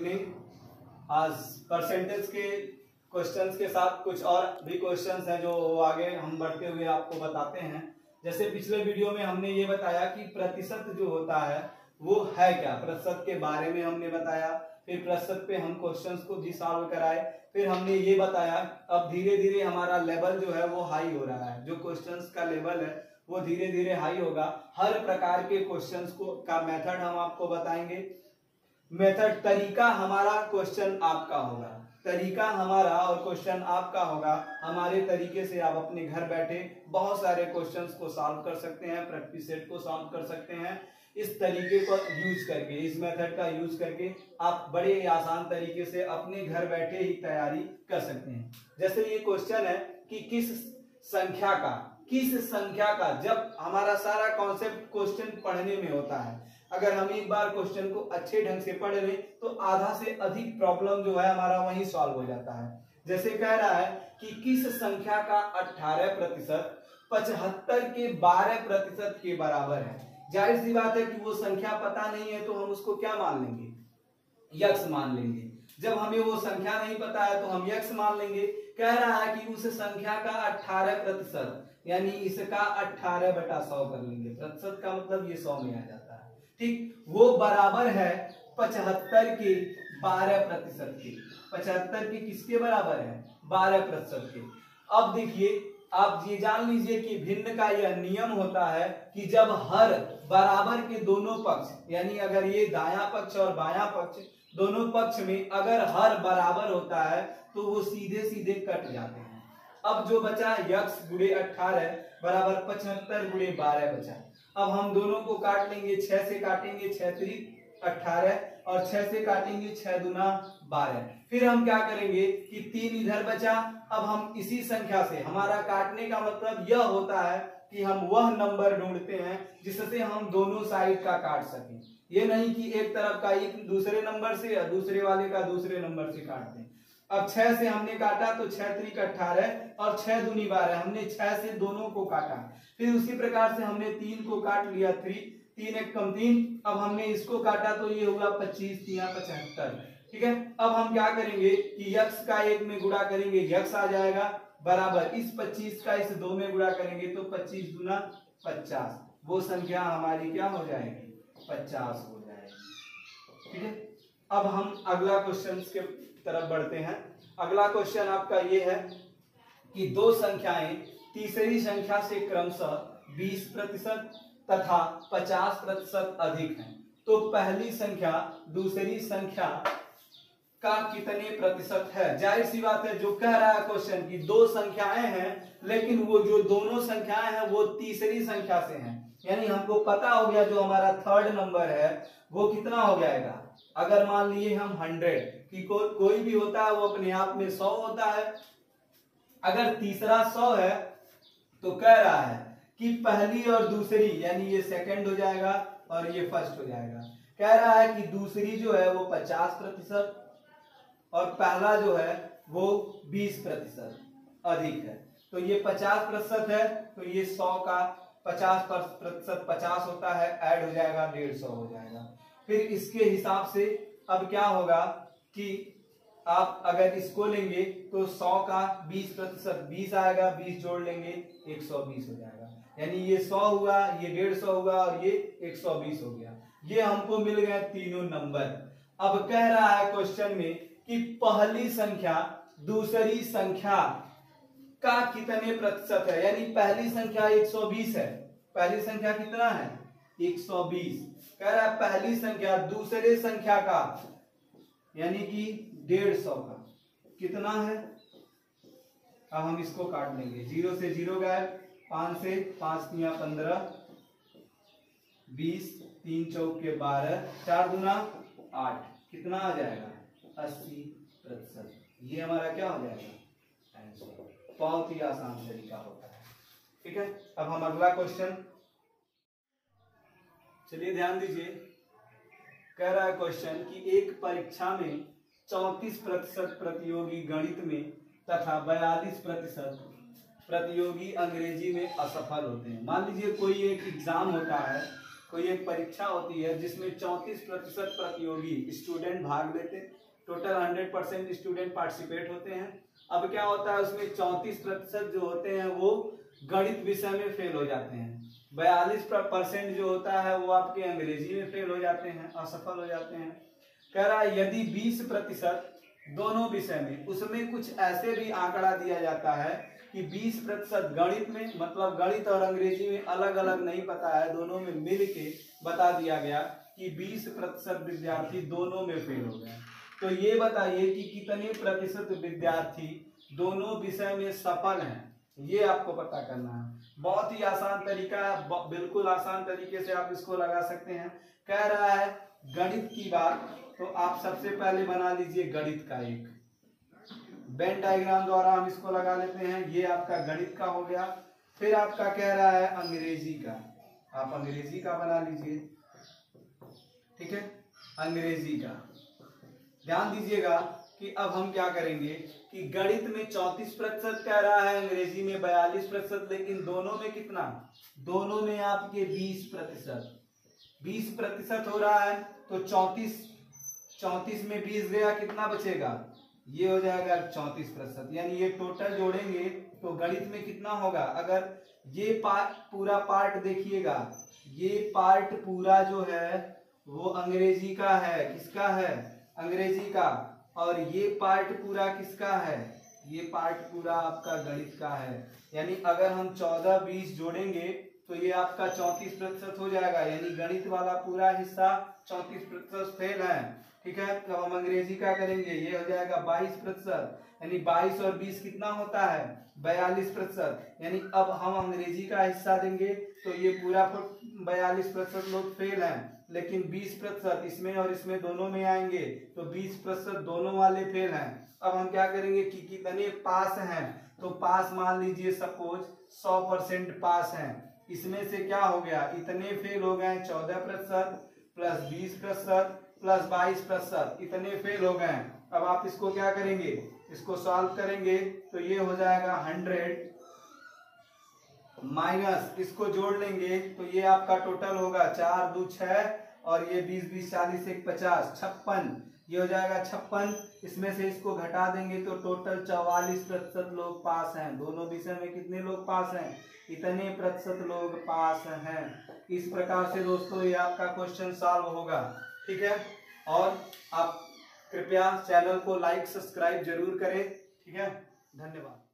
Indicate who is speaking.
Speaker 1: Evening. आज percentage के questions के साथ कुछ और भी क्वेश्चंस हैं जो आगे हम बढ़ते हुए आपको बताते हैं। जैसे पिछले वीडियो में हमने ये बताया कि प्रतिशत जो होता है वो है क्या, प्रतिशत के बारे में हमने बताया। फिर प्रतिशत पे हम क्वेश्चंस को भी सॉल्व कराए। फिर हमने ये बताया अब धीरे धीरे हमारा लेवल जो है वो हाई हो रहा है, जो क्वेश्चंस का लेवल है वो धीरे धीरे हाई होगा। हर प्रकार के क्वेश्चंस को का मेथड हम आपको बताएंगे। मेथड तरीका हमारा क्वेश्चन आपका होगा, तरीका हमारा और क्वेश्चन आपका होगा। हमारे तरीके से आप अपने घर बैठे बहुत सारे क्वेश्चंस को सॉल्व कर सकते हैं, प्रैक्टिस सेट को सॉल्व कर सकते हैं। इस तरीके को यूज करके, इस मेथड का यूज करके आप बड़े ही आसान तरीके से अपने घर बैठे ही तैयारी कर सकते हैं। जैसे ये क्वेश्चन है कि किस संख्या का, जब हमारा सारा कॉन्सेप्ट क्वेश्चन पढ़ने में होता है, अगर हम एक बार क्वेश्चन को अच्छे ढंग से पढ़ लें तो आधा से अधिक प्रॉब्लम जो है हमारा वहीं सॉल्व हो जाता है। जैसे कह रहा है कि किस संख्या का 18% 75 के 12% के बराबर है। जाहिर सी बात है कि वो संख्या पता नहीं है तो हम उसको क्या मान लेंगे, यक्स मान लेंगे। जब हमें वो संख्या नहीं पता है तो हम यक्स मान लेंगे। कह रहा है कि उस संख्या का 18% यानी इसका 18/100 कर लेंगे। प्रतिशत का मतलब ये 100 में आ जाता है, ठीक। वो बराबर है 75 के 12% के। 75 के किसके बराबर है? 12% के। अब देखिए, आप ये जान लीजिए कि भिन्न का यह नियम होता है कि जब हर बराबर के दोनों पक्ष, यानी अगर ये दायां पक्ष और बायां पक्ष दोनों पक्ष में अगर हर बराबर होता है तो वो सीधे सीधे कट जाते हैं। अब जो बचा यक्स गुणे 18 बराबर 75 गुणे 12 बचा। अब हम दोनों को काट लेंगे, 6 से काटेंगे, 6 त्रिक 18 और 6 से काटेंगे 6 दूना 12। फिर हम क्या करेंगे कि 3 इधर बचा। अब हम इसी संख्या से, हमारा काटने का मतलब यह होता है कि हम वह नंबर ढूंढते हैं जिससे हम दोनों साइड का काट सकें। ये नहीं कि एक तरफ का एक दूसरे नंबर से या दूसरे वाले का दूसरे नंबर से काटते हैं। अब 6 से हमने काटा तो 6 त्रिक 18 और 6 दूनी 12, हमने 6 से दोनों को काटा। फिर उसी प्रकार से हमने 3 को काट लिया, 3 एक कम 3। अब हमने इसको काटा तो ये हुआ 25 3 75, ठीक है। अब हम क्या करेंगे कि यक्स का 1 में गुणा करेंगे, यक्स आ जाएगा बराबर इस 25 का इस 2 में गुणा करेंगे तो 25 दूना 50। वो संख्या हमारी क्या हो जाएगी? 50 हो जाएगी, ठीक है। अब हम अगला क्वेश्चन के तरफ बढ़ते हैं। अगला क्वेश्चन आपका ये है कि दो संख्याएं तीसरी संख्या से क्रमशः 20% तथा 50% अधिक हैं, तो पहली संख्या दूसरी संख्या का कितने प्रतिशत है? जाहिर सी बात है, जो कह रहा है क्वेश्चन की दो संख्याएं हैं लेकिन वो जो दोनों संख्याएं हैं वो तीसरी संख्या से हैं। यानी हमको पता हो गया जो हमारा थर्ड नंबर है वो कितना हो जाएगा। अगर मान लिए हम 100 कि कोई भी होता है वो अपने आप में 100 होता है। अगर तीसरा 100 है तो कह रहा है कि पहली और दूसरी, यानी ये सेकंड हो जाएगा और ये फर्स्ट हो जाएगा। कह रहा है कि दूसरी जो है वो 50% और पहला जो है वो 20% अधिक है। तो ये 50% है तो ये 100 का 50% 50 होता है, ऐड हो जाएगा 150 हो जाएगा। फिर इसके हिसाब से अब क्या होगा कि आप अगर इसको लेंगे तो 100 का 20% 20 आएगा, 20 जोड़ लेंगे 120 हो जाएगा। यानी ये 100 हुआ, ये 150 हुआ और ये 120 हो गया। ये हमको मिल गए तीनों नंबर। अब कह रहा है क्वेश्चन में कि पहली संख्या दूसरी संख्या का कितने प्रतिशत है। यानी पहली संख्या 120 है, पहली संख्या कितना है? 120। कह रहा है पहली संख्या दूसरे संख्या का यानी कि 150 का कितना है। अब हम इसको काट लेंगे, 0 से 0 गायब, 5 से 5 3 15, 20 3 चौक के 12, 4 दूना 8, कितना आ जाएगा? 80%। ये हमारा क्या हो जाएगा? आंसर। बहुत ही आसान तरीका होता है, ठीक है। अब हम अगला क्वेश्चन, चलिए ध्यान दीजिए। कह रहा है क्वेश्चन कि एक परीक्षा में 34% प्रतियोगी गणित में तथा 42% प्रतियोगी अंग्रेजी में असफल होते हैं। मान लीजिए कोई एक एग्जाम होता है, कोई एक परीक्षा होती है जिसमें 34% प्रतियोगी स्टूडेंट भाग लेते हैं, टोटल 100% स्टूडेंट पार्टिसिपेट होते हैं। अब क्या होता है उसमें 34% जो होते हैं वो गणित विषय में फेल हो जाते हैं, 42% जो होता है वो आपके अंग्रेजी में फेल हो जाते हैं, असफल हो जाते हैं। कह रहा है यदि 20% दोनों विषय में, उसमें कुछ ऐसे भी आंकड़ा दिया जाता है कि 20% गणित में, मतलब गणित और अंग्रेजी में अलग अलग नहीं पता है, दोनों में मिल के बता दिया गया कि 20% विद्यार्थी दोनों में फेल हो गए। तो ये बताइए कि कितने प्रतिशत विद्यार्थी दोनों विषय में सफल हैं, ये आपको पता करना है। बहुत ही आसान तरीका है, बिल्कुल आसान तरीके से आप इसको लगा सकते हैं। कह रहा है गणित की बात, तो आप सबसे पहले बना लीजिए गणित का एक वेन डायग्राम द्वारा हम इसको लगा लेते हैं। ये आपका गणित का हो गया। फिर आपका कह रहा है अंग्रेजी का, आप अंग्रेजी का बना लीजिए, ठीक है, अंग्रेजी का। ध्यान दीजिएगा कि अब हम क्या करेंगे कि गणित में 34% कह रहा है, अंग्रेजी में 42%, लेकिन दोनों में कितना, दोनों में आपके 20% हो रहा है। तो 34 में 20 गया, कितना बचेगा, ये हो जाएगा 34%। यानी ये टोटल जोड़ेंगे तो गणित में कितना होगा, अगर ये पूरा पार्ट देखिएगा, ये पार्ट पूरा जो है वो अंग्रेजी का है, किसका है, अंग्रेजी का। और ये पार्ट पूरा किसका है, ये पार्ट पूरा आपका गणित का है। यानी अगर हम 14 20 जोड़ेंगे तो ये आपका 34% हो जाएगा, यानी गणित वाला पूरा हिस्सा 34% फेल है, ठीक है। तो हम अंग्रेजी का करेंगे, ये हो जाएगा 22%, यानी 22 और 20 कितना होता है, 42%। यानी अब हम अंग्रेजी का हिस्सा देंगे तो ये पूरा 42% लोग फेल हैं, लेकिन 20% इसमें और इसमें दोनों में आएंगे तो 20% दोनों वाले फेल हैं। अब हम क्या करेंगे कि कितने पास हैं, तो पास मान लीजिए सपोज 100% पास हैं। इसमें से क्या हो गया, इतने फेल हो गए, 14% प्लस 20% प्लस 22%, इतने फेल हो गए। अब आप इसको क्या करेंगे, इसको सॉल्व करेंगे तो ये हो जाएगा 100 माइनस, इसको जोड़ लेंगे तो ये आपका टोटल होगा 4 2 6 और ये 20 20 40 1 50 56, ये हो जाएगा 56। इसमें से इसको घटा देंगे तो टोटल 44% लोग पास हैं। दोनों विषय में कितने लोग पास हैं, इतने प्रतिशत लोग पास हैं। इस प्रकार से दोस्तों ये आपका क्वेश्चन सॉल्व होगा, ठीक है। और आप कृपया चैनल को लाइक सब्सक्राइब जरूर करें, ठीक है। धन्यवाद।